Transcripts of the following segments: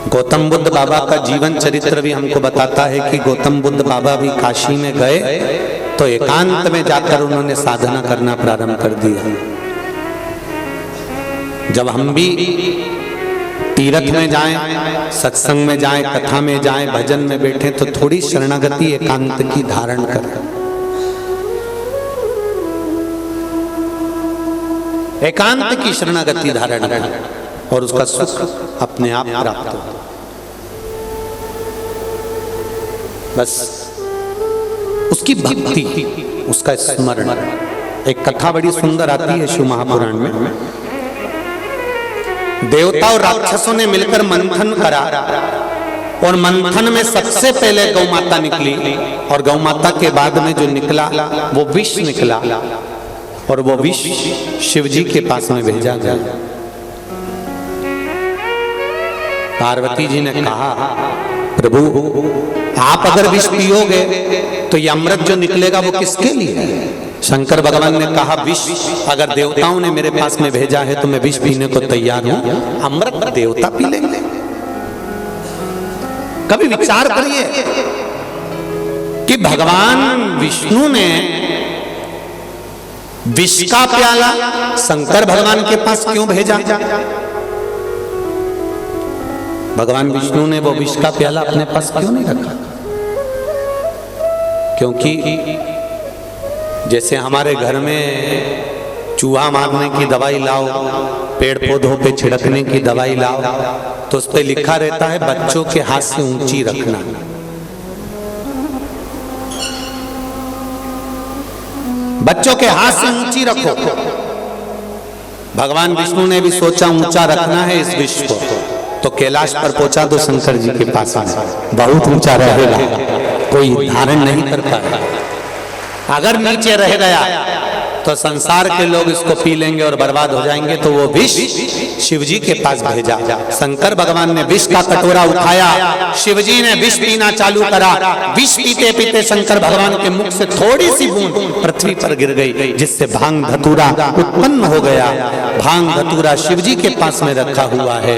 गौतम बुद्ध बाबा का जीवन चरित्र भी हमको बताता है कि गौतम बुद्ध बाबा भी काशी में गए तो एकांत में जाकर उन्होंने साधना करना प्रारंभ कर दिया। जब हम भी तीर्थ में जाएं, सत्संग में जाएं, कथा में जाएं, भजन में बैठे तो थोड़ी शरणागति एकांत की धारण करें। एकांत की शरणागति धारण करें और उसका सुख अपने आप प्राप्त हो। बस उसकी भक्ति, उसका स्मरण। एक कथा बड़ी सुंदर आती है शिव महापुराण में। देवता और राक्षसों ने मिलकर मंथन करा और मंथन में सबसे पहले गौ माता निकली और गौ माता के बाद में जो निकला वो विष निकला और वो विष शिव जी के पास में भेजा गया। पार्वती जी ने कहा, प्रभु आप अगर विष पियोगे तो ये अमृत जो निकलेगा वो किसके लिए है? शंकर भगवान ने कहा, विष अगर देवताओं ने मेरे पास में भेजा है तो मैं विष पीने को तैयार हूं, अमृत देवता पी लेंगे। कभी विचार करिए कि भगवान विष्णु ने विष का प्याला शंकर भगवान के पास क्यों भेजा? भगवान विष्णु ने वो विष का प्याला अपने पास क्यों नहीं रखा? क्योंकि जैसे हमारे घर में चूहा मारने की दवाई लाओ, पेड़ पौधों पे छिड़कने की दवाई लाओ, तो उस पे लिखा रहता है बच्चों के हाथ से ऊंची रखना। बच्चों के हाथ से ऊंची रखो। भगवान विष्णु ने भी सोचा ऊंचा रखना है इस विष को, तो कैलाश पर पहुंचा दो शंकर जी के पास में, बहुत ऊंचा रहेगा, कोई धारण नहीं कर पाएगा। अगर नीचे रह गया तो संसार के लोग इसको पी लेंगे और बर्बाद हो जाएंगे, तो वो विष शिव जी के पास भेजा। शंकर भगवान ने विष का कटोरा उठाया, शिव जी ने विष पीना चालू करा। विष पीते पीते शंकर भगवान के मुख से थोड़ी सी बूंद पृथ्वी पर गिर गई, जिससे भांग धतूरा उत्पन्न हो गया। भांग धतूरा शिव जी के पास में रखा हुआ है।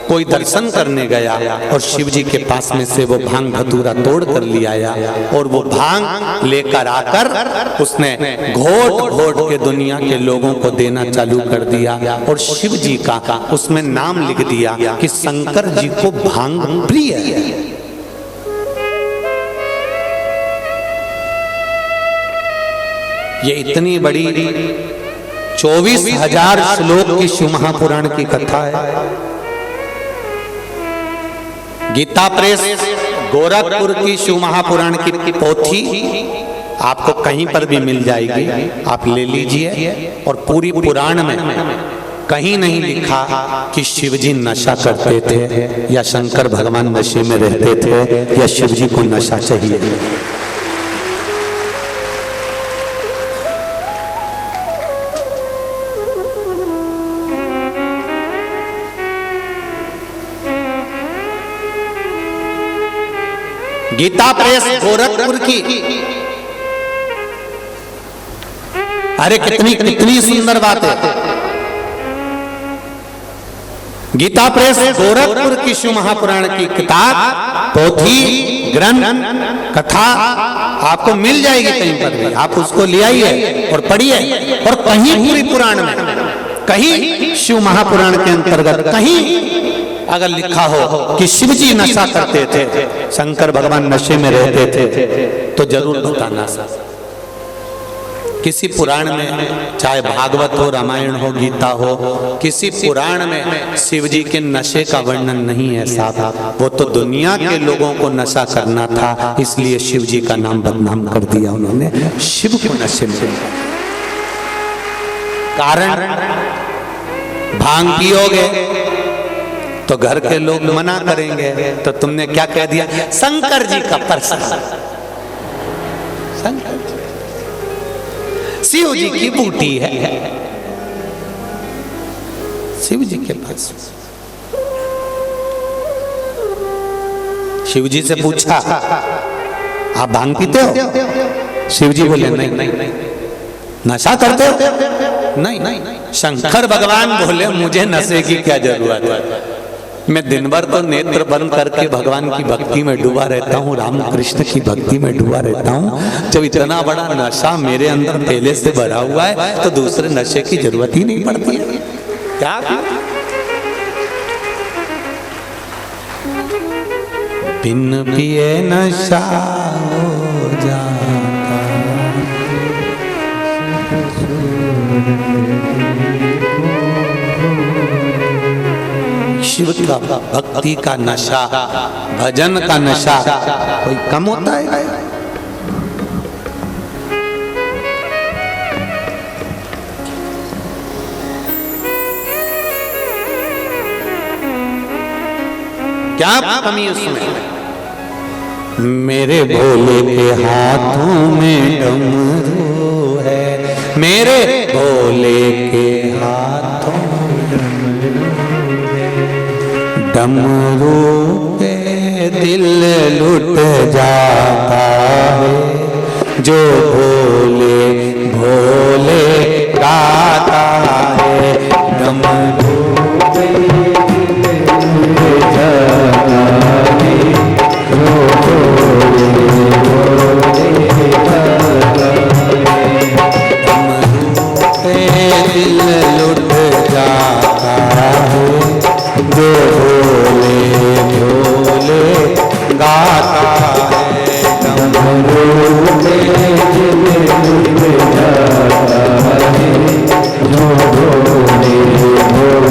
कोई दर्शन करने गया और शिव जी के पास में से वो भांग धतूरा तोड़ कर ले आया और वो भांग लेकर आकर उसने घोट घोट के दुनिया के लोगों को देना चालू कर दिया और शिव जी का उसमें नाम लिख दिया कि शंकर जी को भांग प्रिय है। ये इतनी बड़ी 24,000 श्लोक की शिव महापुराण की कथा है। गीता प्रेस गोरखपुर की शिव महापुराण की पोथी आपको कहीं पर भी मिल जाएगी, आप ले लीजिए। और पूरी पुराण में कहीं नहीं लिखा कि शिव जी नशा करते थे या शंकर भगवान नशे में रहते थे या शिव जी को नशा चाहिए। गीता प्रेस गोरखपुर की, अरे कितनी सुंदर बात है। गीता प्रेस गोरखपुर की शिव महापुराण की किताब, पोथी, ग्रंथ, कथा आपको मिल जाएगी कहीं पर भी। आप उसको ले आइए और पढ़िए। और कहीं पूरी पुराण में, कहीं शिव महापुराण के अंतर्गत कहीं अगर लिखा हो कि शिव जी नशा करते थे, शंकर भगवान नशे में रहते थे, तो जरूर बताना। किसी पुराण में, चाहे भागवत हो, रामायण हो, गीता हो, किसी पुराण में शिव जी के नशे का वर्णन नहीं है साहब। वो तो दुनिया के लोगों को नशा करना था, इसलिए शिव जी का नाम बदनाम कर दिया उन्होंने। शिव को नशे में कारण भांग पियोगे तो घर के लोग मना करेंगे, तो तुमने क्या कह दिया? शंकर जी का प्रसाद, शंकर जी, शिव जी की बूटी है, शिव जी के पास। शिव जी से पूछा, आप भांग पीते हो? शिव जी बोले नहीं। नशा करते हो? नहीं। शंकर भगवान बोले मुझे नशे की क्या जरूरत है, मैं दिन भर तो नेत्र बंद करके भगवान की भक्ति में डूबा रहता हूँ, राम कृष्ण की भक्ति में डूबा रहता हूँ। जब इतना बड़ा नशा मेरे अंदर पहले से भरा हुआ है तो दूसरे नशे की जरूरत ही नहीं पड़ती है। क्या बिन पिए नशा हो जाता, शिव का भक्ति का नशा, भजन का नशा कोई कम होता है? क्या कमी उसमें? मेरे भोले के हाथों में डमरू है, मेरे भोले के हाथों डमरू पे दिल लुट जाता है, जो भोले भोले गाता है। डमरू पे दिल लुट जाता है, जो भोले भोले गाता है। डमरू पे दिल लुट जाता है, जो भोले भोले गाता है। डमरू पे दिल लुट जाता है, जो भोले भोले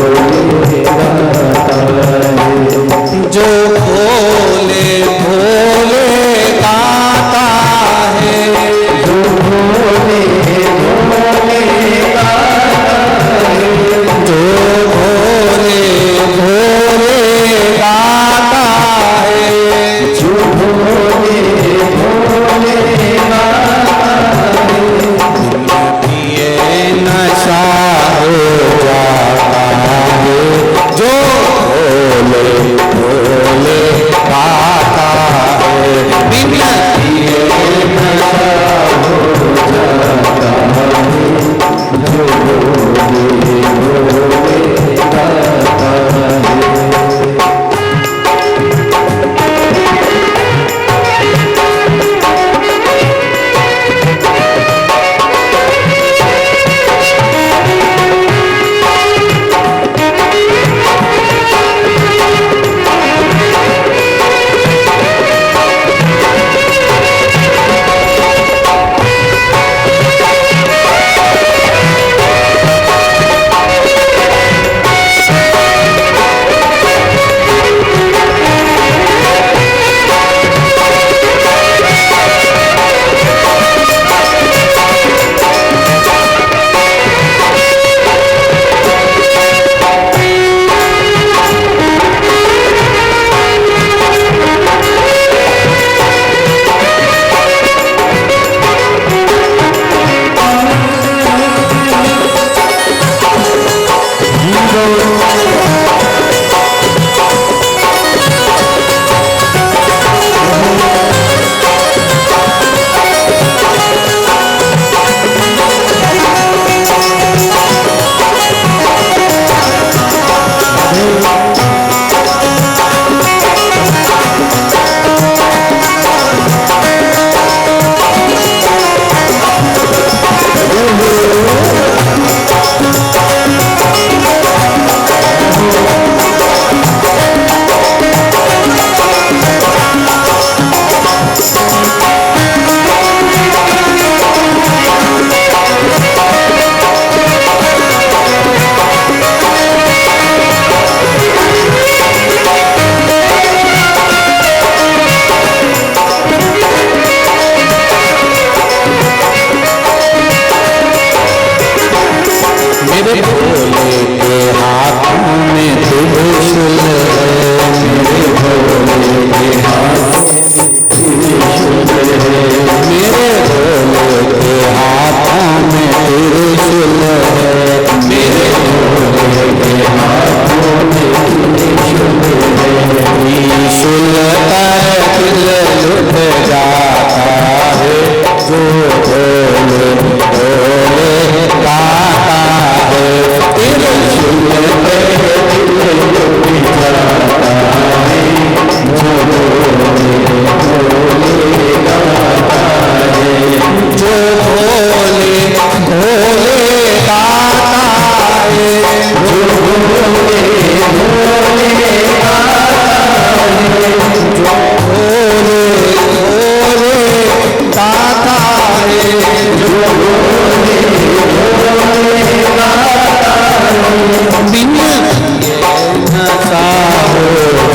नशा हो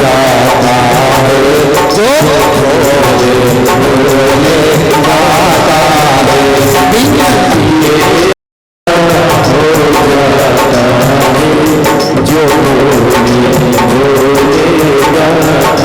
जाता है जो भोले भोले गाता है बिना पिए हो जाता है जो भोले भोले गाता है।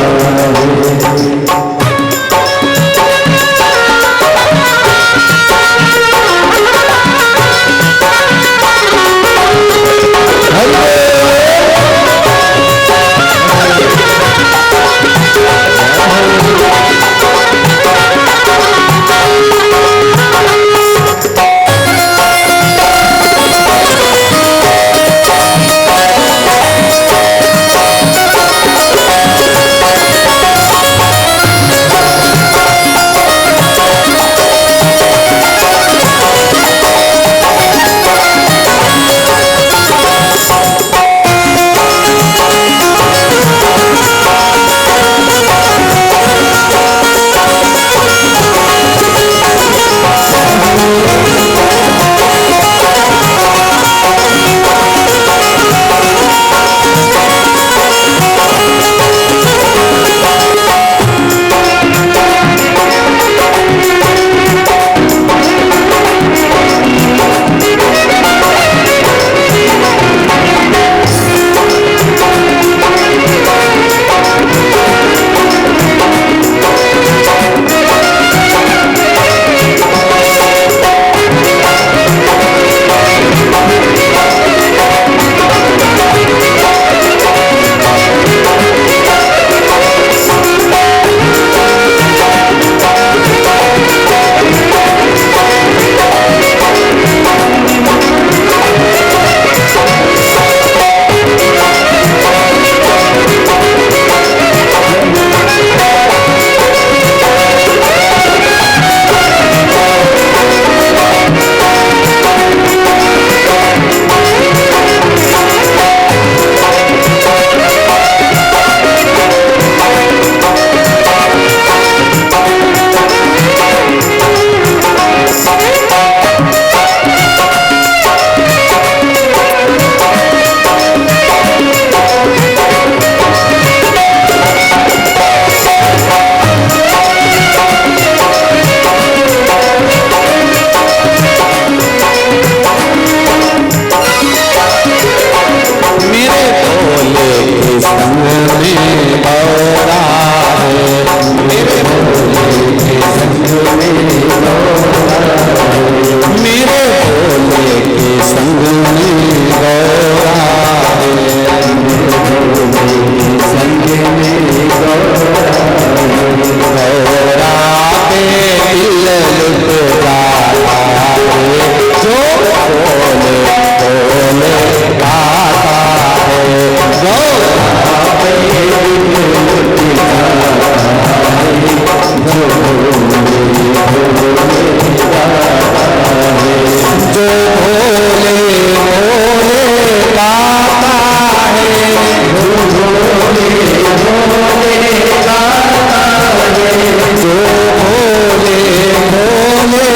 भोले भोले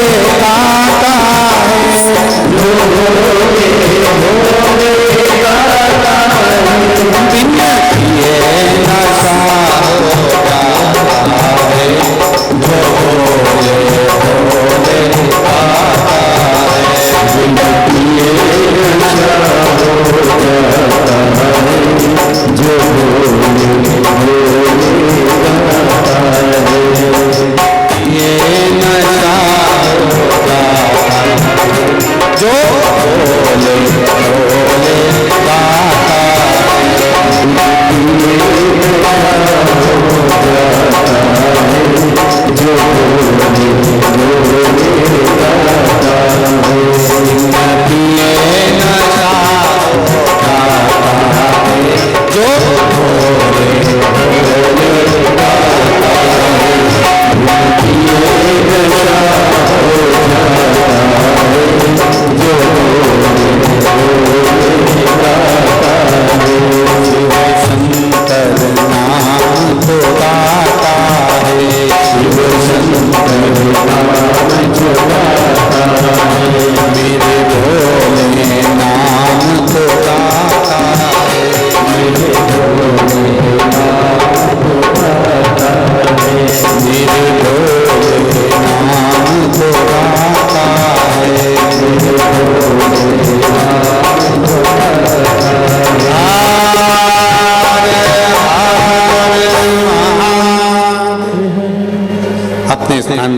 आता है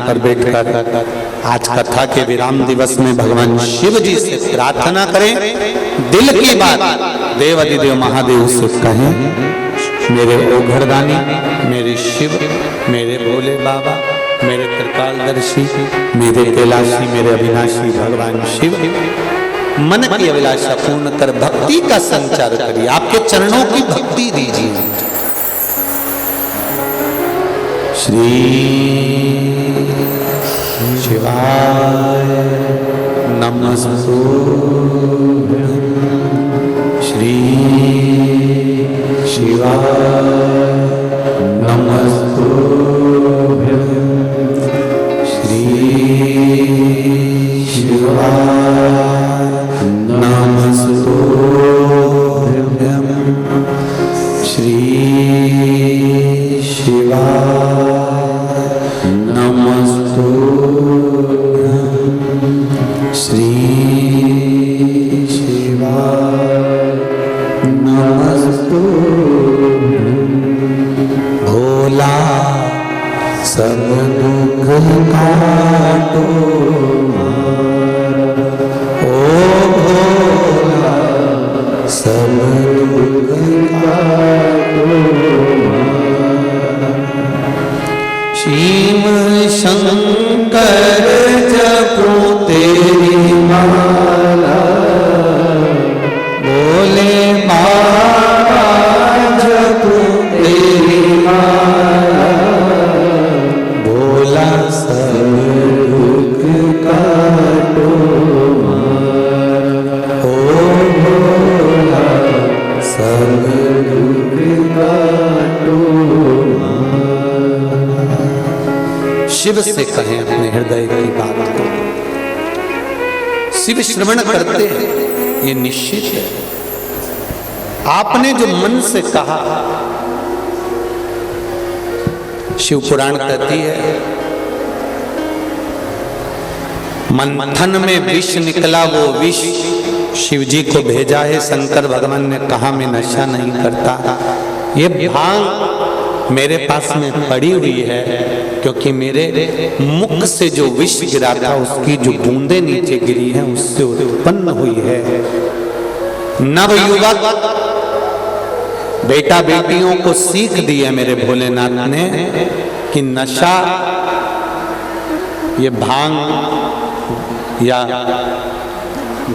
पर बैठकर आज कथा के विराम दिवस में भगवान शिव जी से प्रार्थना करें, दिल की बात देवाधिदेव महादेव से कहें, मेरे ओघरदानी, मेरे शिव, मेरे भोले बाबा, मेरे त्रिकालदर्शी, मेरे कैलाशी, मेरे अविनाशी भगवान शिव, मन की अभिलाषा पूर्ण कर भक्ति का संचार करिए, आपके चरणों की भक्ति दीजिए। श्री शिवाय नमस्तु, श्री शिवाय नमस्तु, श्री शिवाय नमस्तु, श्री शिवाय नमस्तु, श्री शिवाय नमस्तु। भोला सब दुख काटो, सब दुख काटो, शिव शंकर जपो तेरी माला, बोले बाबा जपो तेरी माला, भोला सब दुख काटो, सब दुख काटो। शिव से कहें अपने हृदय की बात को, शिव श्रवण करते हैं ये निश्चित है। आपने जो मन से कहा, शिव पुराण कहती है, मंथन में विष निकला, वो विष शिव जी को भेजा है। शंकर भगवान ने कहा मैं नशा नहीं करता, ये भांग मेरे पास में पड़ी हुई है, क्योंकि मेरे मुख से जो विष गिरा था उसकी जो बूंदें नीचे गिरी हैं उससे उत्पन्न हुई है। नवयुवक बेटा बेटियों को सीख दी है मेरे भोलेनाथ ने कि नशा ये भांग या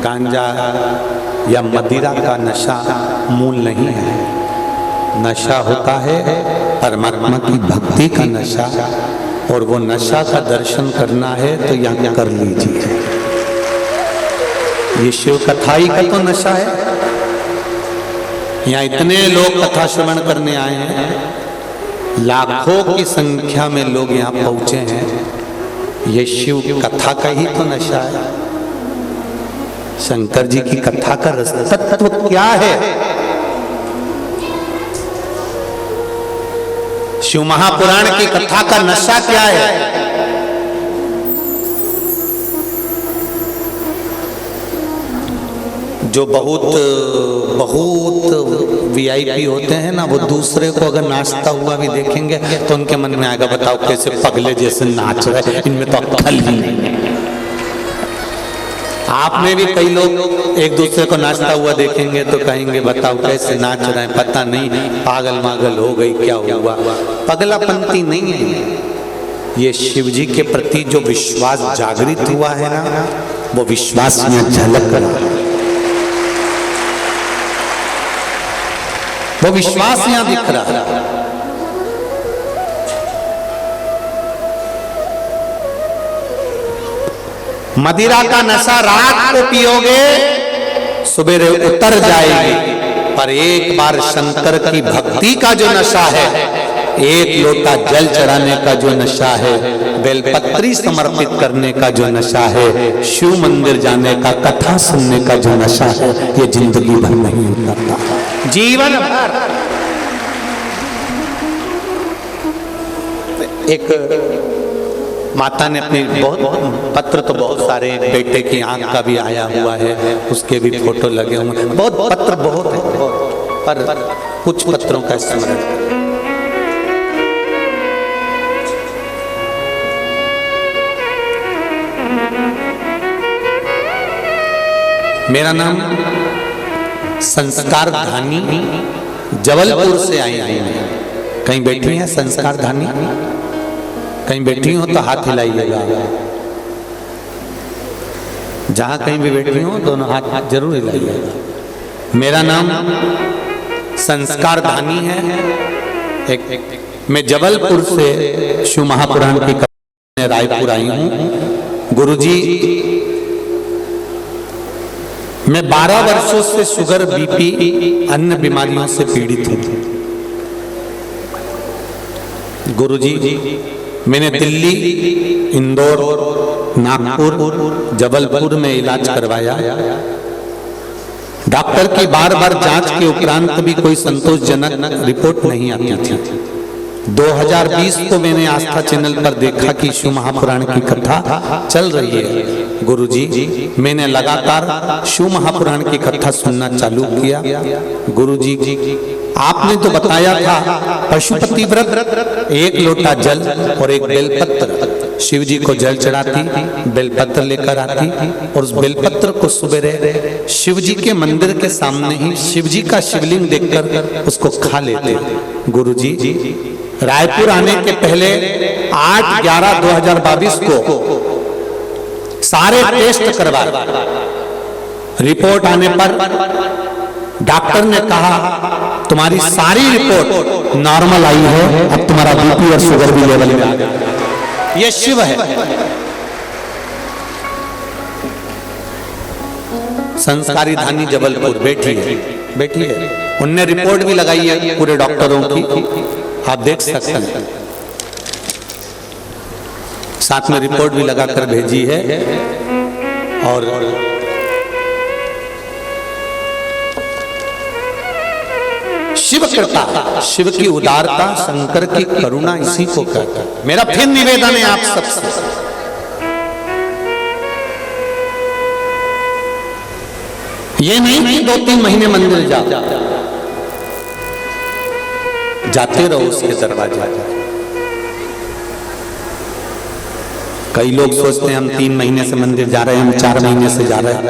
गांजा या मदिरा का नशा मूल नहीं है। नशा होता है परमात्मा की भक्ति का नशा, और वो नशा का दर्शन करना है तो यहाँ कर लीजिए। ये शिव कथाई का तो नशा है। यहाँ इतने लोग कथा श्रवण करने आए हैं, लाखों की संख्या में लोग यहाँ पहुंचे हैं, ये शिव कथा का ही तो नशा है। शंकर जी की कथा का रस तत्व क्या है? शिव महापुराण की कथा का नशा क्या है? जो बहुत वीआईपी होते हैं ना, वो दूसरे को अगर नाचता हुआ भी देखेंगे तो उनके मन में आएगा, बताओ कैसे पगले जैसे नाच रहे, इनमें तो अक्ल ही नहीं है। आप में भी कई लोग एक दूसरे को नाचता हुआ देखेंगे तो कहेंगे बताओ कैसे नाच रहे हैं, पता नहीं पागल मागल हो गई, क्या हुआ। पगलापंती नहीं है, ये शिव जी के प्रति जो विश्वास जागृत हुआ है ना, वो विश्वास में झलक रहा है, वो विश्वास यहां दिख रहा है। मदिरा का नशा रात को पियोगे सुबह उतर जाएगी, पर एक बार शंकर की भक्ति का जो नशा है, एक लोटा जल चढ़ाने का जो नशा है, बेलपत्री समर्पित करने का जो नशा है, शिव मंदिर जाने का, कथा सुनने का जो नशा है, ये जिंदगी भर नहीं उतरता, जीवन भर। एक माता ने अपनी बहुत पत्र तो बहुत सारे, बेटे की आंख का भी आया हुआ है, उसके भी फोटो लगे हुए, बहुत पत्र बहुत है, पर कुछ पत्रों का स्मरण। मेरा नाम संस्कार धानी, जबलपुर से आई हूँ। कहीं बैठी हैं संस्कार धानी? कहीं बैठी हो तो हाथ हिलाइएगा। जहां कहीं भी बैठी हो दोनों हाथ जरूर हिलाइएगा। मेरा नाम संस्कार धानी है। मैं जबलपुर से शिव महापुराण की कथा रायपुर आई हूँ। गुरुजी, मैं 12 वर्षों से शुगर, बीपी, अन्य बीमारियों से पीड़ित हूँ। गुरुजी, मैंने दिल्ली, इंदौर, नागपुर, जबलपुर में इलाज करवाया। डॉक्टर की बार बार जांच के उपरांत भी कोई संतोषजनक रिपोर्ट नहीं आती थी। 2020 को मैंने आस्था चैनल पर देखा कि शिव महापुराण की कथा चल रही है। गुरुजी, मैंने लगातार शिव महापुराण की कथा सुनना चालू किया। गुरुजी, आपने तो बताया था पशुपति व्रत, 1 लोटा जल और 1 बेलपत्र, शिव जी को जल चढ़ाती, बेलपत्र लेकर आती और उस बेलपत्र को सवेरे शिव जी के मंदिर के सामने ही शिव जी का शिवलिंग देखकर उसको खा लेते। गुरुजी, रायपुर आने के पहले 8/11/2022 को सारे टेस्ट करवाए। रिपोर्ट आने पर डॉक्टर ने कहा तुम्हारी सारी रिपोर्ट नॉर्मल आई है, अब तुम्हारा बीपी और शुगर भी लेवल में आ गया। ये शिव है। संस्कारी धानी जबलपुर बैठी है। उनने रिपोर्ट भी लगाई है पूरे डॉक्टरों की, आप देख सकते हैं। साथ में रिपोर्ट भी लगाकर भेजी है। और शिव कृपा, शिव की उदारता, शंकर की करुणा इसी को कहता है। मेरा फिर निवेदन है आप सबसे, ये नहीं कि 2-3 महीने मंदिर जाते रहो उसके दरवाजे। कई लोग सोचते हैं हम 3 महीने से मंदिर जा रहे हैं, हम 4 महीने से जा रहे हैं,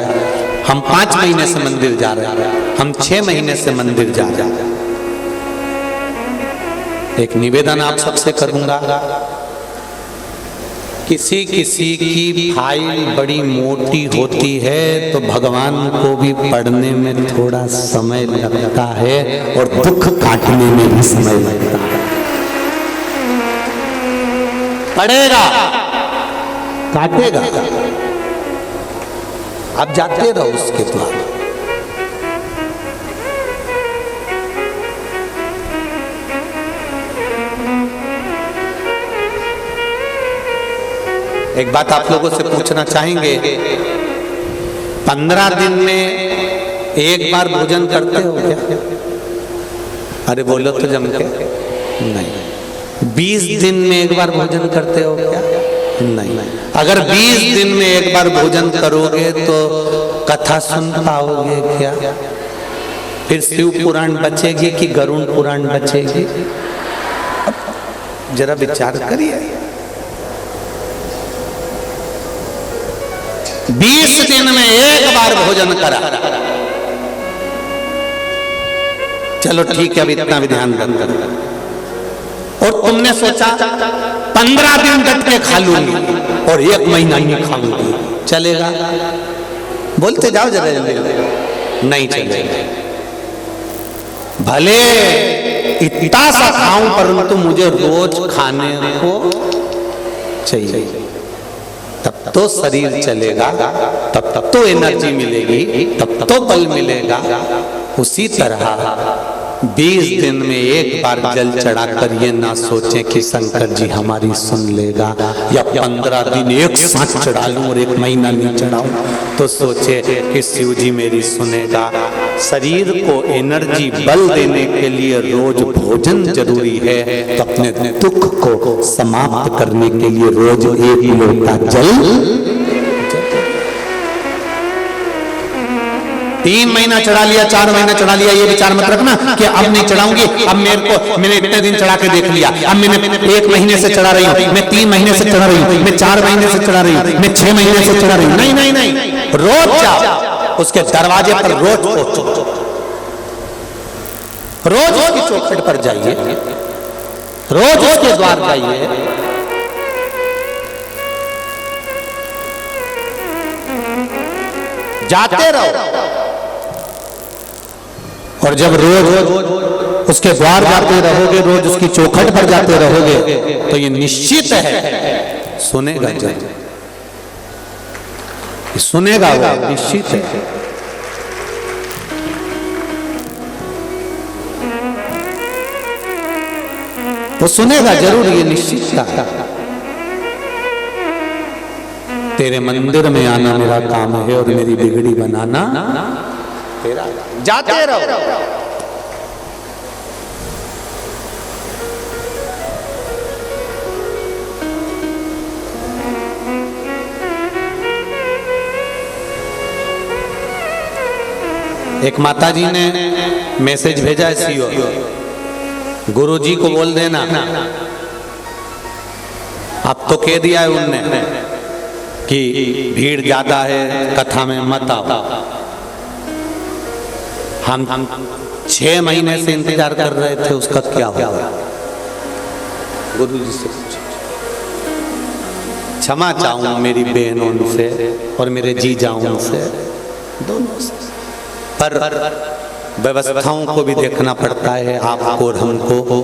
हम 5 महीने से मंदिर जा रहे हैं, हम 6 महीने से मंदिर जा रहे हैं। एक निवेदन आप सबसे करूंगा, किसी की फाइल बड़ी मोटी होती है तो भगवान को भी पढ़ने में थोड़ा समय लगता है और दुख काटने में भी समय लगता है। पढ़ेगा, काटेगा, आप जाते रहो उसके द्वार। एक बात आप लोगों से पूछना चाहेंगे, 15 दिन में 1 बार भोजन करते हो क्या? अरे बोलो तो जम के नहीं। 20 दिन में 1 बार भोजन करते हो क्या? नहीं। अगर 20 दिन में 1 बार भोजन करोगे तो कथा सुन पाओगे क्या? फिर शिव पुराण बचेगी कि गरुड़ पुराण बचेगी? जरा विचार करिए। 20 दिन में 1 बार भोजन करा, चलो ठीक है, अब इतना भी ध्यान रखकर। और तुमने सोचा 15 दिन डट के खा लूंगी और 1 महीना नहीं खाऊंगी, चलेगा? बोलते जाओ जरा जल्दी। नहीं चलेगा। भले इतना सा खाऊं परंतु मुझे रोज खाने को चाहिए, तब तो शरीर चलेगा, तब तो एनर्जी मिलेगी, तब तो बल मिलेगा। उसी तरह 20 दिन में 1 बार जल चढ़ाकर ये ना सोचें कि शंकर जी हमारी सुन लेगा, या 15 दिन एक साथ चढ़ा लूं और 1 महीना नहीं चढ़ाऊं तो सोचे कि शिव जी मेरी सुनेगा। शरीर को एनर्जी, बल देने के लिए रोज भोजन जरूरी है, तो अपने दुख को समाप्त करने के लिए रोज 1 लोटा जल। 3 महीना चढ़ा लिया, 4 महीना चढ़ा लिया, ये विचार मत रखना कि अब नहीं चढ़ाऊंगी, अब मैंने इतने दिन चढ़ा के देख लिया, अब मैंने 1 महीने से चढ़ा रही हूँ, मैं 3 महीने से चढ़ा रही हूँ, मैं 4 महीने से चढ़ा रही हूँ, मैं 6 महीने से चढ़ा रही हूँ। नहीं नहीं नहीं, रोज जाओ उसके दरवाजे पर रोज पहुंचो, रोज उसकी चौखट पर जाइए, रोज उसके द्वार जाइए, जाते रहो। और जब रोज उसके द्वार जाते रहोगे, रोज उसकी चौखट पर जाते रहोगे, तो ये निश्चित है सुनेगा, जब सुनेगा वो निश्चित है। वो सुनेगा जरूर, ये निश्चित था। तेरे मंदिर में आना मेरा काम है और मेरी बिगड़ी बनाना तेरा। जाते रहो। एक माता जी ने मैसेज भेजा है सीओ, गुरुजी को बोल देना, अब तो कह दिया है उनने कि भीड़ ज्यादा है, कथा में मत आओ। हम 6 महीने से इंतजार कर रहे थे, उसका क्या हुआ? गुरुजी से क्षमा चाहूं मेरी बहनों से और मेरे जीजाओं से, दोनों से, पर व्यवस्थाओं को भी देखना पड़ता है। आपको और हमको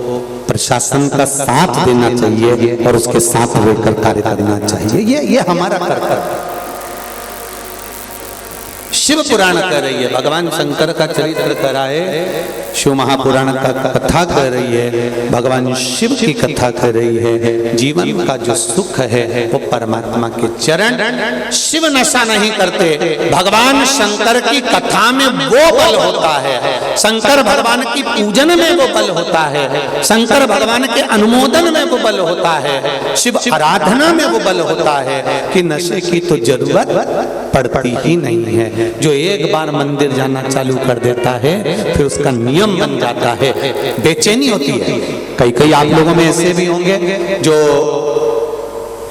प्रशासन का साथ देना चाहिए और उसके साथ रहकर कार्य करना चाहिए। ये हमारा कर्तव्य। शिव पुराण कह रही है, भगवान शंकर का चरित्र कह रहा है, शिव महापुराण का कथा कह रही है, भगवान शिव की कथा कह रही है। जीवन का जो सुख है वो परमात्मा के चरण। शिव नशा नहीं करते, भगवान शंकर की कथा में वो बल होता है, शंकर भगवान की पूजन में वो बल होता है, शंकर भगवान के अनुमोदन में वो बल होता है, शिव आराधना में वो बल होता है कि नशे की तो जरूरत पड़ती ही नहीं है। जो एक बार मंदिर जाना चालू कर देता है फिर उसका नियम बन जाता है, बेचैनी होती है। कई आप लोगों में ऐसे भी होंगे जो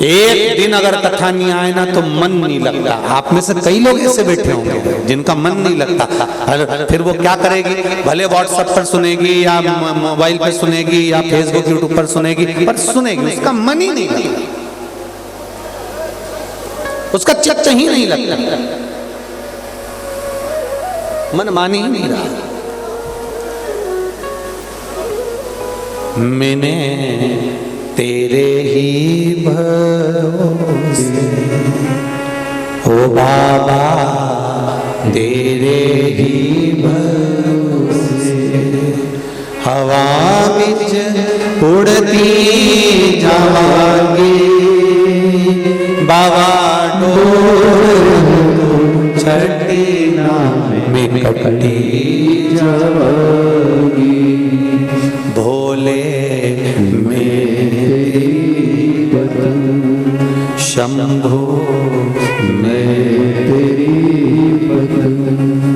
एक दिन अगर कथा नहीं आए ना तो मन नहीं लगता। आप में से कई लोग ऐसे बैठे होंगे जिनका मन नहीं लगता। फिर वो क्या करेगी, भले व्हाट्सएप पर सुनेगी या मोबाइल पर सुनेगी या फेसबुक यूट्यूब पर सुनेगी, पर सुनेगी, उसका मन ही नहीं लगता, उसका चित्त ही नहीं लगता, मन मान ही नहीं रहा। मैंने तेरे ही भरोसे ओ बाबा, तेरे ही भरोसे हवा बिच उड़ती जावांगी, बाबा डोर छठी में कटी जावांगी, भोले मेरी पतंग शंभो मैं तेरी पतंग,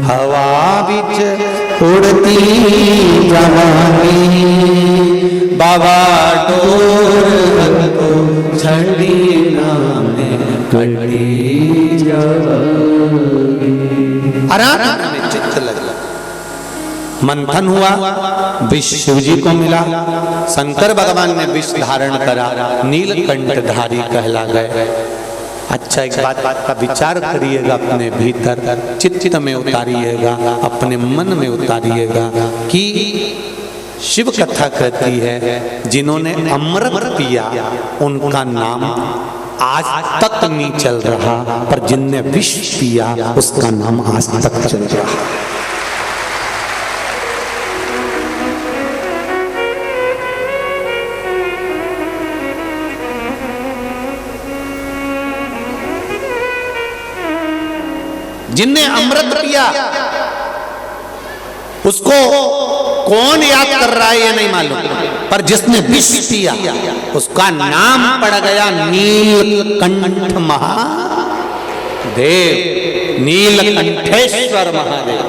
हवा बिच उड़ती जावांगी, बाबा डोर को छड़ी में कटी जावांगी। आराधना में चित्त लगा, मंथन हुआ, विष शिव जी को मिला, शंकर भगवान ने विष धारण करा, नीलकंठधारी कहला गए। अच्छा, एक बात का विचार करिएगा, अपने भीतर चित्त में उतारिएगा, अपने मन में उतारिएगा कि शिव कथा कहती है जिन्होंने अमृत पिया उनका नाम आज तक नहीं चल रहा, पर जिनने विष पिया उसका नाम आज तक चल रहा। जिनने अमृत पिया उसको कौन याद कर रहा है ये नहीं मालूम, पर जिसने विष पिया उसका नाम पड़ गया नीलकंठ महादेव, नीलकंठेश्वर महादेव,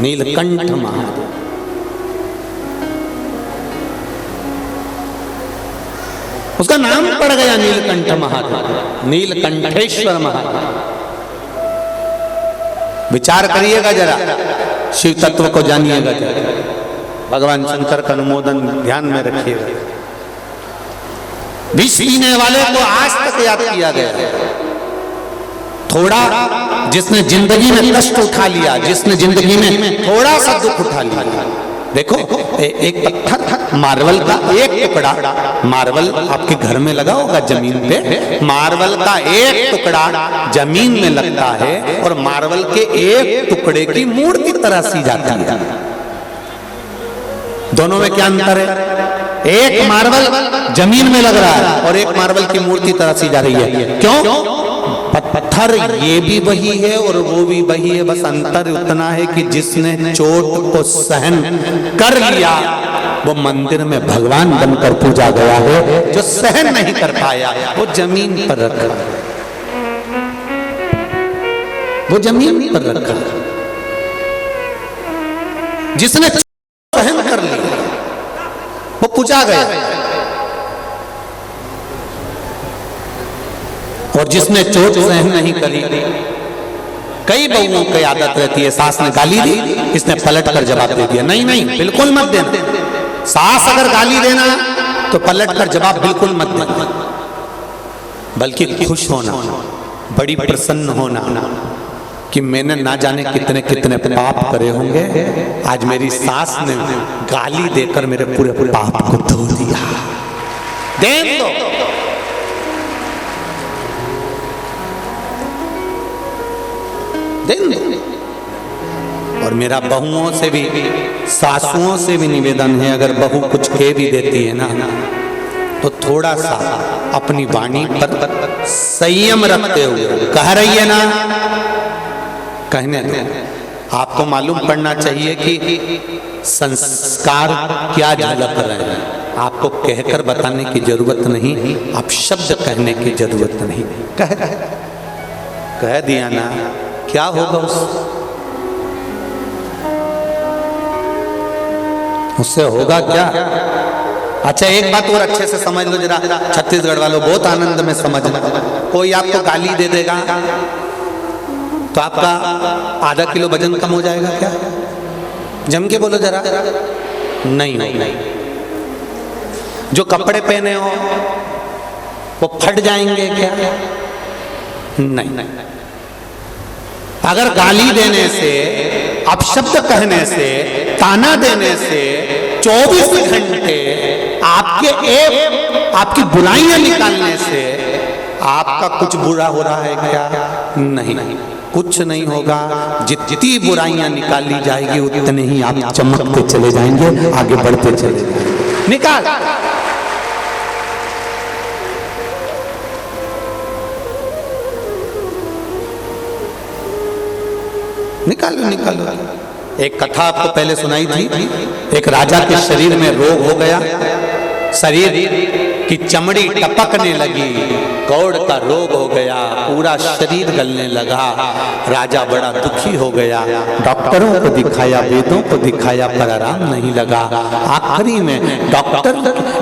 नीलकंठ महादेव। उसका नाम पड़ गया नीलकंठ महादेव, नीलकंठेश्वर महादेव। विचार करिएगा जरा, शिव तत्व को जानिएगा जरा, भगवान शंकर का अनुमोदन ध्यान में रखिएगा। विष पीने वाले को आज तक याद किया गया। थोड़ा जिसने जिंदगी में कष्ट उठा लिया, जिसने जिंदगी में थोड़ा सा दुख उठा लिया, देखो एक पत्थर मार्बल का एक टुकड़ा, मार्बल आपके घर में लगा होगा जमीन पे, मार्बल का एक टुकड़ा जमीन में लगता है और मार्बल के एक टुकड़े की मूर्ति तराशी जाती है। दोनों में क्या अंतर है? एक मार्बल जमीन में लग रहा है और एक मार्बल की मूर्ति तराशी जा रही है। क्यों? पत्थर ये भी वही है और वो भी वही है, बस अंतर उतना है कि जिसने चोट को सहन कर लिया वो मंदिर में भगवान बनकर पूजा गया है, जो सहन नहीं कर पाया वो जमीन पर रखा, वो जमीन पर रखा। जिसने सहन कर लिया वो पूजा गया, और जिसने चोट सहन नहीं करी, कई बहुओं की आदत रहती है, सास ने गाली दी, इसने पलट कर जवाब दे दिया। नहीं नहीं, बिल्कुल मत देना। सास अगर गाली देना तो पलट कर जवाब बिल्कुल मत देना, बल्कि खुश होना, बड़ी प्रसन्न होना कि मैंने ना जाने कितने कितने पाप करे होंगे, आज मेरी सास ने गाली देकर मेरे पूरे पूरे पाप को धो दिया। देख दो, और मेरा बहुओं से भी सासुओं से भी निवेदन है, अगर बहू कुछ कह भी देती है ना तो थोड़ा सा अपनी वाणी पर संयम रखते हुए कह रही है ना, कहने दो। आपको मालूम पड़ना चाहिए कि संस्कार क्या झलक रहे हैं। आपको कहकर बताने की जरूरत नहीं, आप शब्द कहने की जरूरत नहीं। कह दिया ना, क्या होगा उससे होगा क्या? अच्छा एक बात और अच्छे से समझ लो जरा, छत्तीसगढ़ वालों बहुत आनंद में समझना। कोई आपको गाली दे देगा तो आपका आधा किलो वजन कम हो जाएगा क्या? जम के बोलो जरा। नहीं नहीं, जो कपड़े पहने हो वो फट जाएंगे क्या? नहीं। अगर गाली देने से, अपशब्द कहने से, ताना देने से 24 घंटे आपकी बुराइयां निकालने से आपका कुछ बुरा हो रहा है क्या? नहीं, कुछ नहीं होगा। जितनी बुराइयां निकाली जाएगी उतने ही आप चमकते चले जाएंगे, आगे बढ़ते चले जाएंगे। निकाल, निकालो निकालो। एक कथा आपको पहले सुनाई थी, एक राजा के शरीर में रोग हो गया, शरीर की चमड़ी टपकने लगी, कौड़ का रोग हो गया, पूरा शरीर गलने लगा। राजा बड़ा दुखी हो गया, डॉक्टरों को दिखाया, वेदों को दिखाया, पर आराम नहीं लगा। आखिरी में डॉक्टर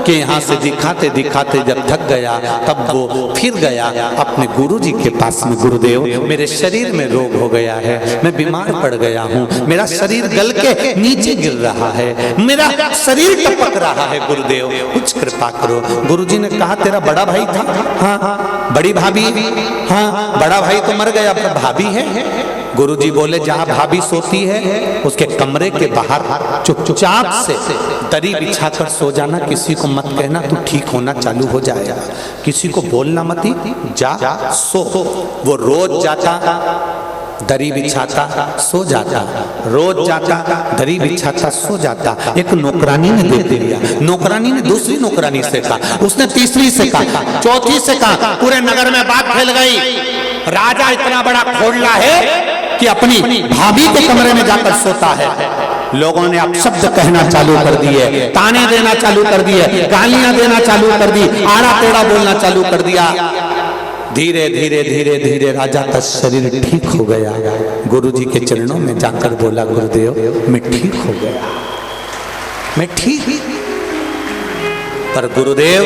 के यहाँ से दिखाते दिखाते जब थक गया तब वो फिर गया अपने गुरुजी के पास में। गुरुदेव, मेरे शरीर में रोग हो गया है, मैं बीमार पड़ गया हूँ, मेरा शरीर गल के नीचे गिर रहा है, मेरा शरीर टपक रहा है, गुरुदेव कुछ कृपा करो। गुरुजी ने कहा, तेरा बड़ा भाई था? हाँ। बड़ी भाभी? हाँ। बड़ा भाई तो मर गया, पर भाभी है? गुरुजी बोले, जहाँ भाभी सोती है उसके कमरे के बाहर चुपचाप से दरी बिछाकर सो जाना, किसी को मत कहना, तू ठीक होना चालू हो जाएगा, किसी को बोलना मत, जा सो। वो रोज जाता, दरी बिछाता, सो जाता, रोज जाता, दरी बिछाता, सो जाता। एक नौकरानी ने देख लिया, नौकरानी ने दूसरी नौकरानी से कहा, उसने तीसरी से कहा, चौथी से कहा, पूरे नगर में बात फैल गई। राजा इतना बड़ा खोड़ला है कि अपनी भाभी के कमरे में जाकर सोता है। लोगों ने अब शब्द कहना चालू कर दिए, ताने देना चालू कर दिए, गालियां देना चालू कर दी, आड़ा टेढ़ा बोलना चालू कर दिया। धीरे धीरे धीरे धीरे राजा का शरीर ठीक हो गया। गुरुजी के चरणों में जाकर बोला, गुरुदेव मैं ठीक हो गया, मैं ठीक। पर गुरुदेव,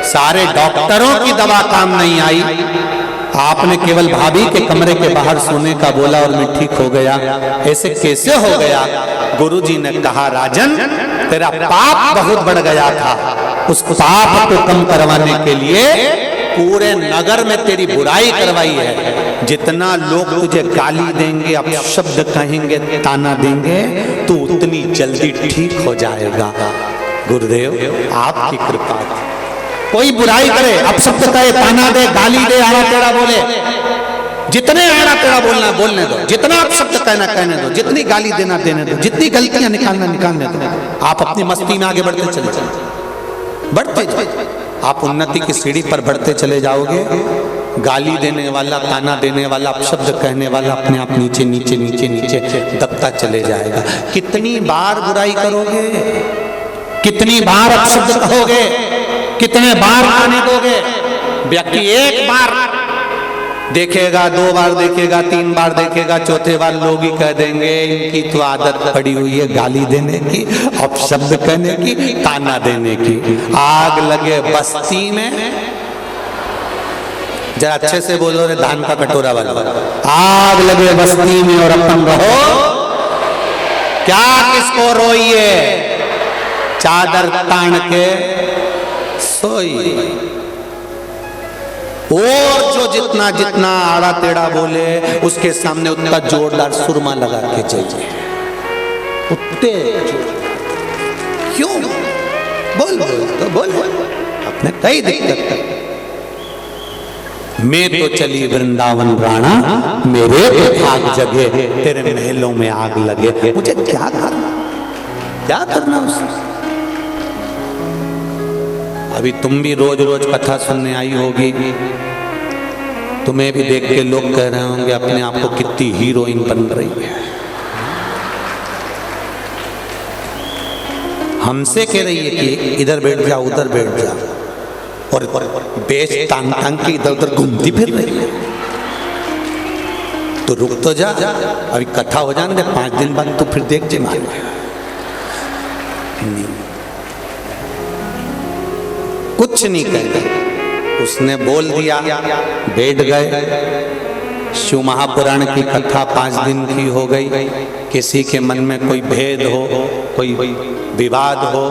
सारे डॉक्टरों की दवा काम नहीं आई, आपने केवल भाभी के कमरे के बाहर सोने का बोला और मैं ठीक हो गया। ऐसे कैसे हो गया? गुरुजी ने कहा, राजन तेरा पाप बहुत बढ़ गया था, उस पाप को कम करवाने के लिए पूरे नगर में तेरी बुराई करवाई है। जितना लोग तुझे गाली देंगे, अपशब्द कहेंगे, ताना देंगे, तू उतनी जल्दी ठीक हो जाएगा। गुरुदेव आपकी कृपा। कोई बुराई करे, अपशब्द कहे, ताना दे, गाली दे, आड़ा टेढ़ा बोले, जितने आड़ा टेढ़ा बोलना बोलने दो, जितना अपशब्द कहना कहने दो, जितनी गाली देना देने दो, जितनी गलतियां निकालना निकालने दो। आप अपनी मस्ती में आगे बढ़ते चले जाओ, बढ़ते जाओ। आप उन्नति की सीढ़ी पर बढ़ते चले जाओगे। गाली देने वाला, ताना देने वाला, अपशब्द कहने वाला अपने आप नीचे नीचे नीचे नीचे दबता चले जाएगा। कितनी बार बुराई करोगे, कितनी बार अपशब्द कहोगे, कितने बार आने दोगे? व्यक्ति एक बार देखेगा, 2 बार देखेगा, 3 बार देखेगा, चौथे बार लोग ही कह देंगे इनकी तो आदत पड़ी हुई है गाली देने की, अपशब्द कहने की, ताना देने की। आग लगे बस्ती में, जरा अच्छे से बोलो रे धान का कटोरा वाला, आग लगे बस्ती में और अपन रहो क्या किसको रोइए, चादर तान के सोइए। और जो जितना जितना आड़ा टेढ़ा बोले उसके सामने उतना जोरदार सुरमा लगा के चाहिए। उतने क्यों बोल तो बोल, अपने कई दिक्कत। मैं तो चली वृंदावन राणा, मेरे तो आग जगे, तेरे महलों में आग लगे। मुझे क्या करना, क्या करना उससे? अभी तुम भी रोज रोज कथा सुनने आई होगी, तुम्हें भी देख के लोग कह रहे होंगे अपने आप को कितनी हीरोइन बन रही है। हमसे कह रही है कि इधर बैठ जा, उधर बैठ जा, और बेच टांग टांग के इधर उधर घूमती फिर रही है। तो रुक तो जा, अभी कथा हो जाने दे, 5 दिन बाद तो फिर देख जे मार। कुछ नहीं कहते, उसने बोल दिया, बैठ गए। शिव महापुराण की कथा 5 दिन की हो गई। किसी के मन में कोई भेद हो, कोई विवाद हो,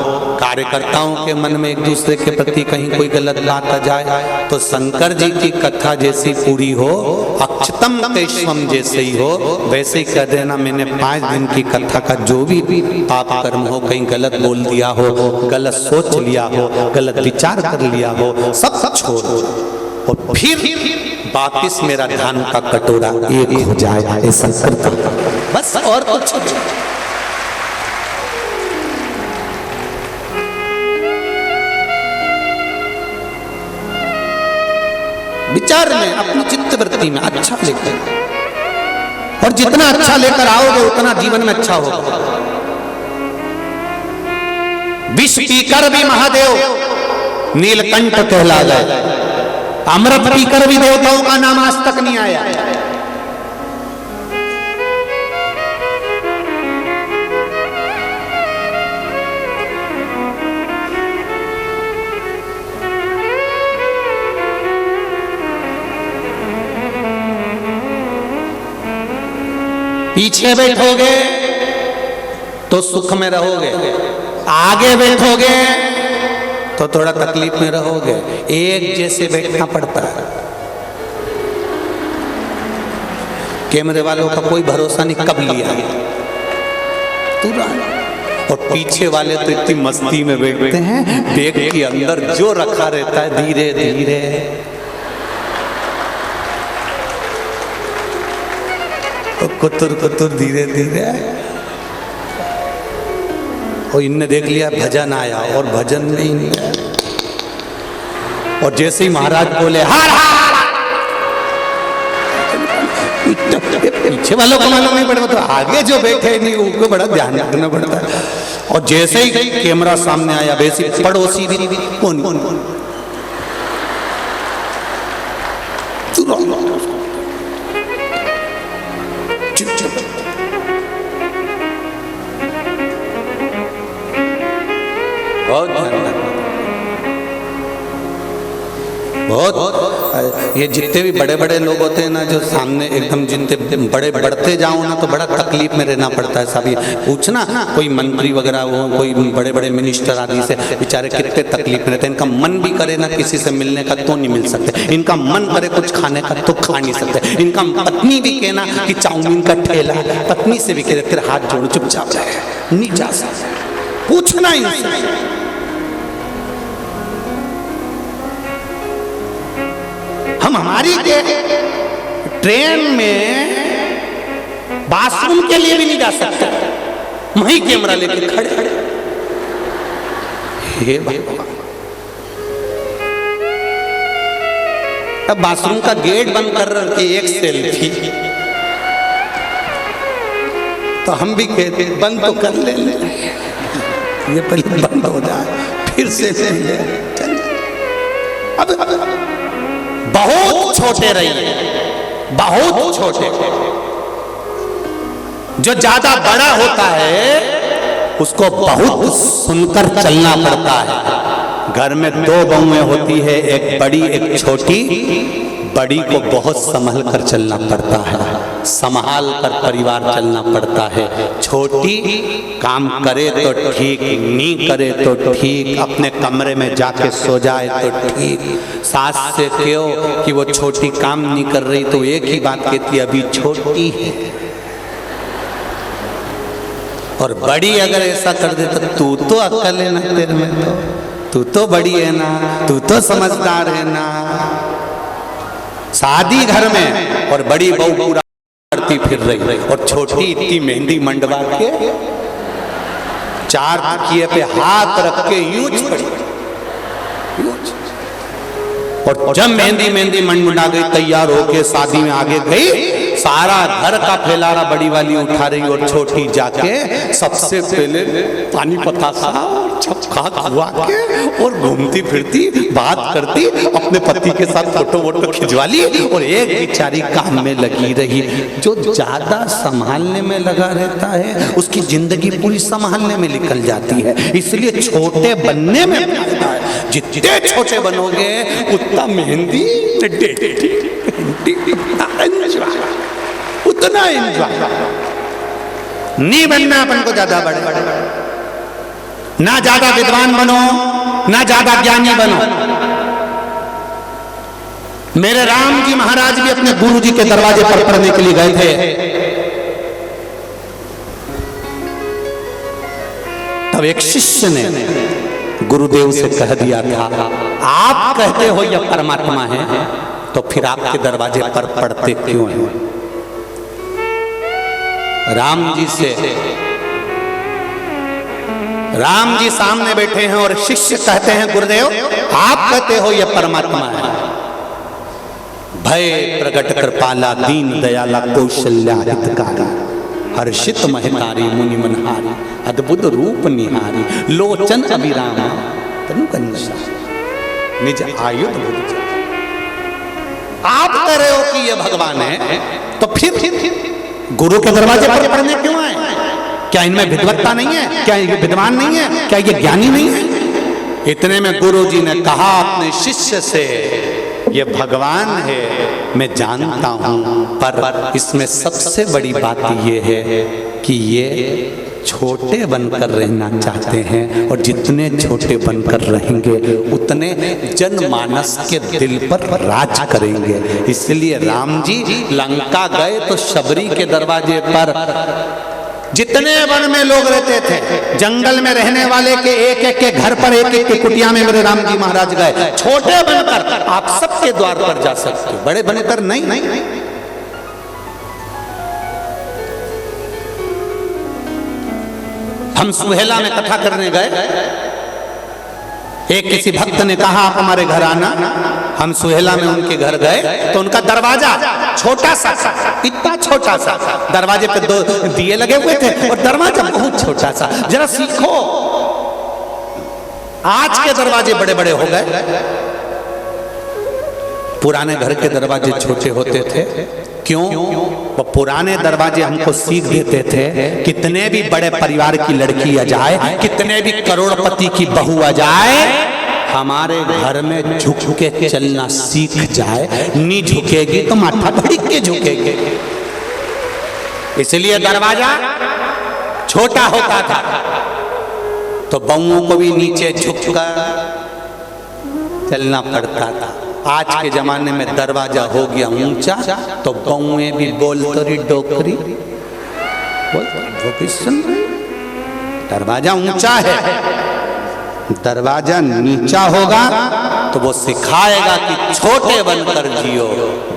कार्यकर्ताओं के मन में एक दूसरे के प्रति कहीं कोई गलत बात आ जाए, तो शंकर जी की कथा जैसी पूरी हो, अक्षतम केशवम जैसे ही हो, वैसे ही कह देना मैंने 5 दिन की कथा का जो भी पाप कर्म हो, कहीं गलत बोल दिया हो, गलत सोच लिया हो, गलत विचार कर लिया हो, सब छोड़ दो और फिर वापिस मेरा ध्यान का कटोरा एक हो जाए, ऐसा करता बस। और कुछ विचार में, अपनी चित्त वृत्ति में अच्छा लेकर, और जितना अच्छा लेकर आओगे उतना जीवन में अच्छा होगा। विष पीकर भी महादेव नीलकंठ कहला गए, अमृत पीकर भी देवताओं का नाम आज तक नहीं आया। पीछे बैठोगे तो सुख में रहोगे, आगे बैठोगे तो थोड़ा तकलीफ में रहोगे। एक जैसे बैठना पड़ता है। कैमरे वालों का कोई भरोसा नहीं कब लिया तुरंत, और पीछे वाले तो इतनी मस्ती में बैठते हैं, बैग के अंदर जो रखा रहता है धीरे धीरे तो कुतुर कुतुर धीरे धीरे। और इनने देख लिया भजन आया, और भजन में ही, और जैसे ही महाराज बोले हार हार, पीछे वालों को मालूम नहीं पड़ता, तो आगे जो बैठे नहीं उनको बड़ा ध्यान रखना पड़ता है। और जैसे ही कैमरा सामने आया, वैसे पड़ोसी भी कौन बहुत होता है। ये जितने भी बड़े बड़े लोग होते हैं ना, जो सामने एकदम जिनते बड़े बढ़ते जाओ ना तो बड़ा तकलीफ में रहना पड़ता है। सब ये पूछना कोई मंत्री वगैरह हो, कोई बड़े बड़े मिनिस्टर आदि से, बेचारे कितने तकलीफ में रहते हैं। इनका मन भी करे ना किसी से मिलने का तो नहीं मिल सकते, इनका मन करे कुछ खाने का तो खा नहीं सकते। इनका पत्नी भी कहना कि चाउमीन का ठेला, पत्नी से भी कह तेरे हाथ जोड़ चुपचाप जाए, नहीं जा सकते, पूछना इनसे। हम हमारी ट्रेन में बाथरूम के लिए भी नहीं जा सकते, वहीं कैमरा लेकर खड़े। हे भगवान, अब बाथरूम का गेट बंद कर रहे एक सेल्फी, तो हम भी कहते बंद तो कर ले, ये पहले बंद हो जाए फिर से चल। अब बहुत छोटे रहिए, बहुत छोटे। जो ज्यादा बड़ा होता है उसको बहुत सुनकर चलना पड़ता है। घर में दो बहुएं होती है, एक बड़ी एक छोटी। बड़ी को बहुत संभल कर चलना पड़ता है, संभाल कर परिवार चलना पड़ता है। छोटी काम करे तो ठीक, नहीं करे तो ठीक, अपने कमरे में जाके सो जाए तो ठीक। सास से कहो कि वो छोटी काम नहीं कर रही तो एक ही बात कहती है, अभी छोटी है। और बड़ी अगर ऐसा कर दे तो तू तो अक्ल है ना तेरे में, तू तो बड़ी है ना, तू तो समझदार है ना। शादी घर में और बड़ी बहू पूरा करती फिर रही और छोटी इतनी मेहंदी मंडवा के चार तकिए पे हाथ रख के यूज पड़ी। और जब मेहंदी मंडा गई, तैयार होके शादी में आगे गई, सारा घर का फैलारा बड़ी वाली उठा रही और छोटी जाके सबसे पहले पानी पतासा छक्का खुआ के और घूमती फिरती बात करती, अपने पति के साथ फोटो वोटो खिंचवा ली और एक बेचारी काम में लगी रही। जो ज्यादा संभालने में लगा रहता है उसकी जिंदगी पूरी संभालने में निकल जाती है। इसलिए छोटे बनने में फायदा है। जितने छोटे बनोगे उतना मेहंदी उतना एंजॉय। नहीं बनना अपन को ज्यादा बड़े, ना ज्यादा विद्वान बनो, ना ज्यादा ज्ञानी बनो। मेरे राम जी महाराज भी अपने गुरु जी के दरवाजे पर पढ़ने के लिए गए थे। तब एक शिष्य ने गुरुदेव से कह दिया था, आप कहते हो यह परमात्मा है, तो फिर आपके दरवाजे पर पढ़ते क्यों हैं? राम जी सामने बैठे हैं और शिष्य कहते हैं, गुरुदेव आप कहते हो यह परमात्मा है। भय प्रगट कृपाला दीन दयाला कौशल्या हितकारी, हर्षित महतारी मुनि मनहारी, अद्भुत रूप निहारी, लोचन अभिराम तनु कन्या निज आयुध। आप कह रहे हो कि यह भगवान है, तो फिर गुरु के दरवाजे पर पढ़ने क्यों आए? क्या इनमें विद्वत्ता नहीं है? क्या ये विद्वान नहीं है? क्या ये ज्ञानी नहीं है? इतने में गुरु जी ने कहा अपने शिष्य से, ये भगवान है मैं जानता हूं, पर इसमें सबसे बड़ी बात ये है कि ये छोटे बनकर रहना चाहते हैं और जितने छोटे बनकर रहेंगे उतने जनमानस के दिल पर राज करेंगे। इसलिए राम जी लंका गए तो शबरी के दरवाजे पर जितने वन में लोग रहते थे, जंगल में रहने वाले के एक एक के घर पर एक एक की कुटिया में मेरे राम जी महाराज गए। छोटे बनकर आप सबके द्वार पर जा सकते हो, बड़े बनकर नहीं। हम सुहेला में कथा करने गए, एक किसी भक्त ने कहा आप हमारे घर आना। हम सुहेला में उनके घर गए तो उनका दरवाजा छोटा सा, इतना छोटा सा, दरवाजे पे 2 दिए लगे हुए थे और दरवाजा बहुत छोटा सा। जरा सीखो, आज के दरवाजे बड़े बड़े हो गए, पुराने घर के दरवाजे छोटे होते थे। क्यों? वो पुराने दरवाजे हमको सीख देते थे, कितने भी बड़े परिवार की लड़की आ जाए, कितने भी करोड़पति की बहू आ जाए, हमारे घर में झुक के चलना सीख जाए, नहीं झुकेगी तो माथा भड़क के झुकेगी। इसलिए दरवाजा छोटा होता था तो बहुओं को भी नीचे झुककर चलना पड़ता था। आज के जमाने में दरवाजा हो गया ऊंचा तो बहुएं भी बोलतरी डोकरी सुन रही। दरवाजा ऊंचा है, दरवाजा नीचा होगा तो वो सिखाएगा कि छोटे बनकर जियो,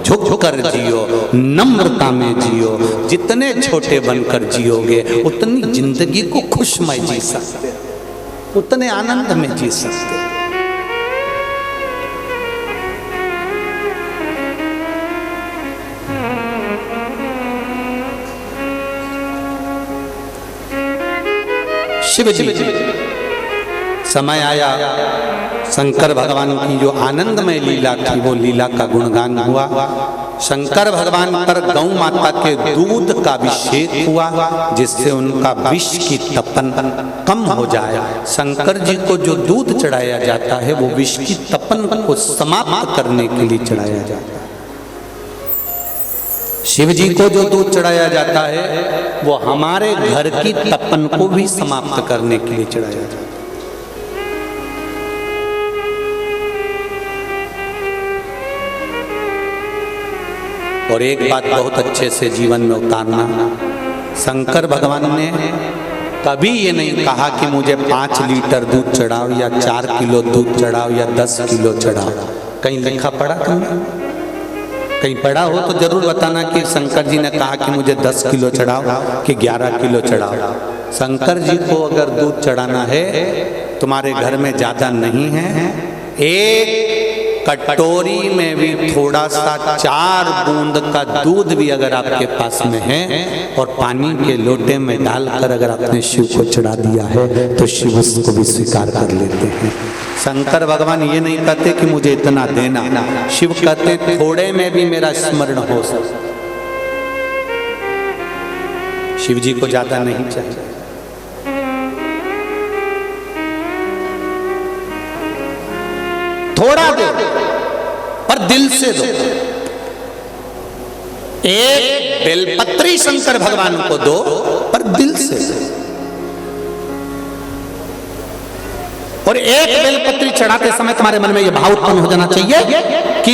झुक कर जियो, नम्रता में जियो। जितने छोटे बनकर जियोगे उतनी जिंदगी को खुशमय जी सकते, उतने आनंद में जी सकते। शिव जी समय आया, शंकर भगवान की जो आनंदमय लीला थी वो लीला का गुणगान हुआ। शंकर भगवान पर गौ माता के दूध का अभिषेक हुआ जिससे उनका विष की तपन कम हो जाए। शंकर जी को जो दूध चढ़ाया जाता है वो विष की तपन को समाप्त करने के लिए चढ़ाया जाता है। शिव जी को जो दूध चढ़ाया जाता है वो हमारे घर की तपन को भी समाप्त करने के लिए चढ़ाया जाता है। और एक बात बहुत अच्छे से जीवन में उतारना, शंकर भगवान ने कभी ये नहीं कहा कि मुझे 5 लीटर दूध चढ़ाओ या 4 किलो दूध चढ़ाओ या 10 किलो चढ़ाओ। कहीं लिखा पढ़ा तुमने? कहीं पढ़ा हो तो जरूर बताना कि शंकर जी ने कहा कि मुझे 10 किलो चढ़ाओ कि 11 किलो चढ़ाओ। शंकर जी को अगर दूध चढ़ाना है, तुम्हारे घर में ज़्यादा नहीं है, एक कटोरी में भी थोड़ा सा 4 बूंद का दूध भी अगर आपके पास में है और पानी के लोटे में डालकर अगर आपने शिव को चढ़ा दिया है तो शिव उसको भी स्वीकार कर लेते हैं। शंकर भगवान ये नहीं कहते कि मुझे इतना देना, शिव कहते थोड़े में भी मेरा स्मरण हो सकता। शिव जी को ज्यादा नहीं चाहिए। थोड़ा दो पर दिल से दो। एक बेलपत्री शंकर भगवान को दो पर दिल से दो। और एक बेलपत्री चढ़ाते समय तुम्हारे मन में यह भाव उत्पन्न हो जाना चाहिए कि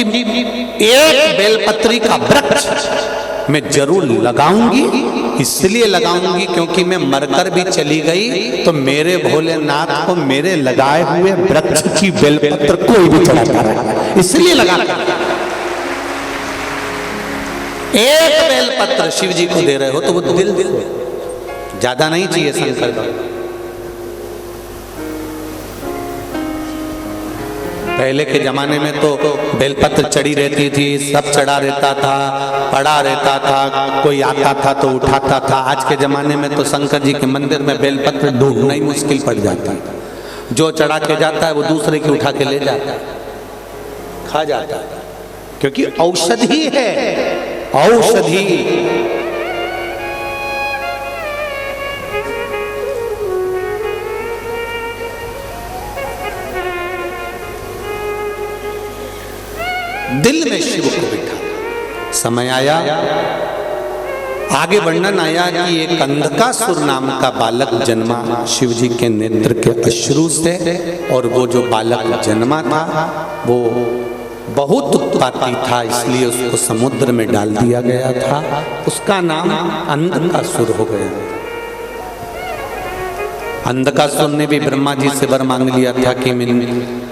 एक बेलपत्री का वृक्ष मैं जरूर लगाऊंगी। इसलिए लगाऊंगी क्योंकि मैं मरकर भी चली गई तो मेरे भोलेनाथ को मेरे लगाए हुए वृक्ष की बेलपत्र कोई भी चढ़ाता रहा, इसलिए लगा। एक बेलपत्र शिव जी को दे रहे हो तो वो दिल ज्यादा नहीं चाहिए शंकर भगवान। पहले के जमाने में तो बेलपत्र चढ़ी रहती थी, सब चढ़ा रहता था, पड़ा रहता था, कोई आता था तो उठाता था। आज के जमाने में तो शंकर जी के मंदिर में बेलपत्र ढूंढना ही मुश्किल पड़ जाता है। जो चढ़ा के जाता है वो दूसरे की उठा के ले जाता है, खा जाता है, क्योंकि औषधि है, औषधि। दिल में शिव को बिठा। समय आया, आगे वर्णन आया कि एक अंधकासुर नाम का बालक जन्मा शिव जी के नेत्र के अश्रु से। और वो जो बालक जन्मा था वो बहुत उत्पाती था, इसलिए उसको समुद्र में डाल दिया गया था। उसका नाम अंधकासुर हो गया। अंधकासुर ने भी ब्रह्मा जी से वर मांग लिया था कि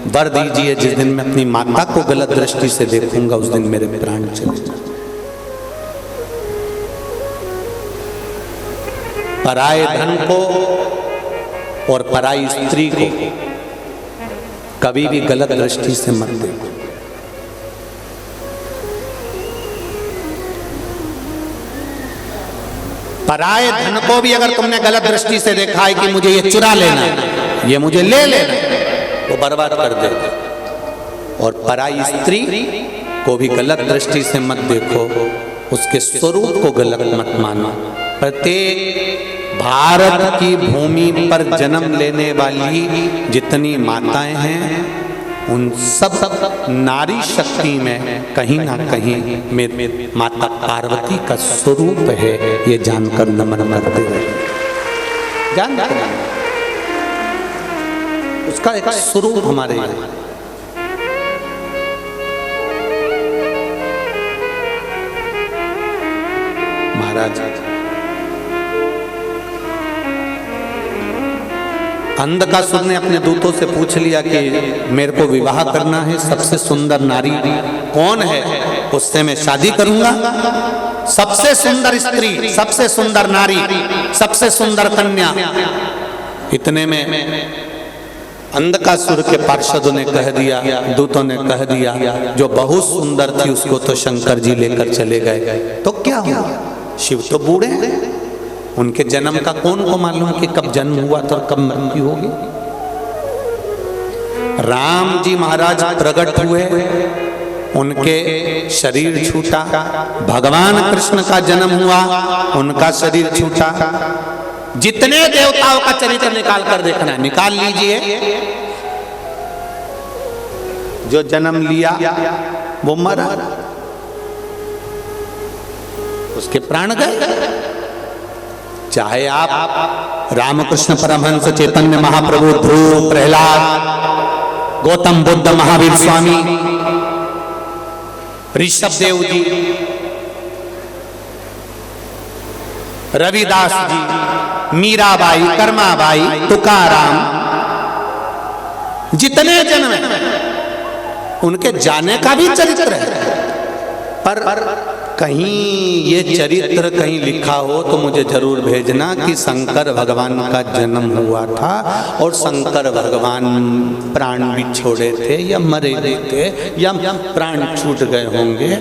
वर दीजिए, जिस दिन मैं अपनी माता को गलत दृष्टि से देखूंगा उस दिन मेरे प्राण चले जाए। पराये धन को और पराई स्त्री को कभी भी गलत दृष्टि से मत देखो। पराये धन को भी अगर तुमने गलत दृष्टि से देखा है कि मुझे ये चुरा लेना है, ये मुझे ले लेना है, वो बर्बाद कर देगा। और पराई स्त्री को भी गलत दृष्टि से मत देखो, उसके स्वरूप को गलत मत मानो। प्रत्येक भारत की भूमि पर जन्म लेने वाली जितनी माताएं हैं उन सब नारी शक्ति में कहीं ना कहीं में माता पार्वती का स्वरूप है, ये जानकर नमन करते रहे। जानकर उसका एक स्वरूप हमारे यहाँ। महाराज अंधकासुर ने अपने दूतों से पूछ लिया कि मेरे को विवाह करना है, सबसे सुंदर नारी कौन है, उससे मैं शादी करूंगा। सबसे सुंदर स्त्री, सबसे सुंदर नारी, सबसे सुंदर कन्या। इतने में अंधकासुर के पार्षदों ने कह दिया, दूतों ने कह दिया, जो बहुत सुंदर थी उसको तो शंकर जी लेकर चले गए, तो क्या हुआ? शिव तो बूढ़े हैं, उनके जन्म का कौन को मालूम कि कब जन्म हुआ था और कब मृत्यु होगी। राम जी महाराज प्रकट हुए, उनके शरीर छूटा। भगवान कृष्ण का जन्म हुआ, उनका शरीर छूटा। जितने देवताओं का चरित्र निकाल कर देखना है, निकाल लीजिए। जो जन्म लिया वो मरा, उसके प्राण गए। चाहे आप रामकृष्ण परमहंस चैतन्य महाप्रभु, ध्रुव, प्रहलाद, गौतम बुद्ध, महावीर स्वामी, ऋषभ देव जी, रविदास जी, मीराबाई, कर्माबाई, तुकाराम, जितने जन्म उनके जाने का भी चरित्र है। पर कहीं ये चरित्र कहीं लिखा हो तो मुझे जरूर भेजना कि शंकर भगवान का जन्म हुआ था और शंकर भगवान प्राण भी छोड़े थे या मरे भी थे या प्राण छूट गए होंगे।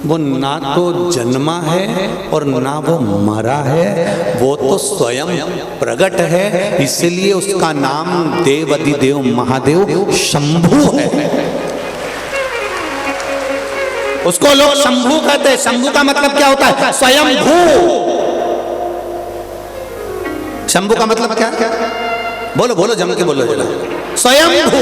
वो ना तो जन्मा है और ना वो मरा है, वो तो स्वयं प्रकट है। इसलिए उसका नाम देवाधिदेव महादेव शंभु है। उसको लोग शंभु कहते हैं। शंभु का मतलब क्या होता है? स्वयं भू। शंभु का मतलब क्या? बोलो बोलो, जम के बोलो जरा। स्वयं भू।